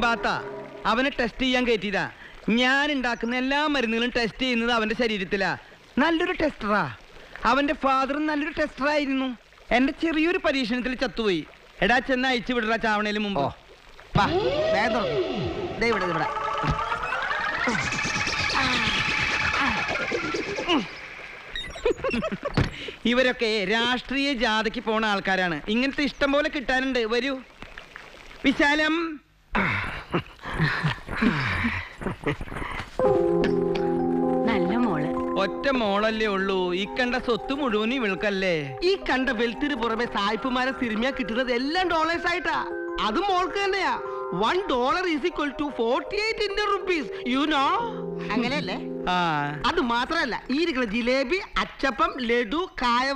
സിബാത്ത അവനെ ടെസ്റ്റ് ചെയ്യാൻ കയറ്റിയതാ. ഞാൻ ഉണ്ടാക്കുന്ന എല്ലാ മരുന്നുകളും ടെസ്റ്റ് ചെയ്യുന്നത് അവന്റെ ശരീരത്തിലാ. നല്ലൊരു ടെസ്റ്ററാ. അവന്റെ ഫാദറും നല്ലൊരു ടെസ്റ്ററായിരുന്നു. എന്റെ ചെറിയൊരു പരീക്ഷണത്തിൽ ചത്തുപോയി. എടാ ചെന്ന് അയച്ചു വിടറാ ചാവണേലും മുമ്പ്. ഇവരൊക്കെ രാഷ്ട്രീയ ജാഥയ്ക്ക് പോണ ആൾക്കാരാണ്. ഇങ്ങനത്തെ ഇഷ്ടം പോലെ കിട്ടാനുണ്ട്. വരൂ വിശാലം. നല്ല മോള്. ഒറ്റ മോളല്ലേ ഉള്ളൂ. ഈ കണ്ട സ്വത്ത് മുഴുവൻ ഇവൾക്കല്ലേ. ഈ കണ്ട വെൽത്തിന് പുറമെ സായിപ്പുമാരെ സിനിമ കിട്ടുന്നത് എല്ലാം ഡോളേഴ്സ് ആയിട്ടാ. അത് മോൾക്ക് തന്നെയാ. $1 is equal to 48 Indian rupees. You know? അങ്ങനെയല്ലേ? അത് മാത്രല്ല ഈ ഇരിക്കുന്ന ജിലേബി, അച്ചപ്പം, ലഡു, കായ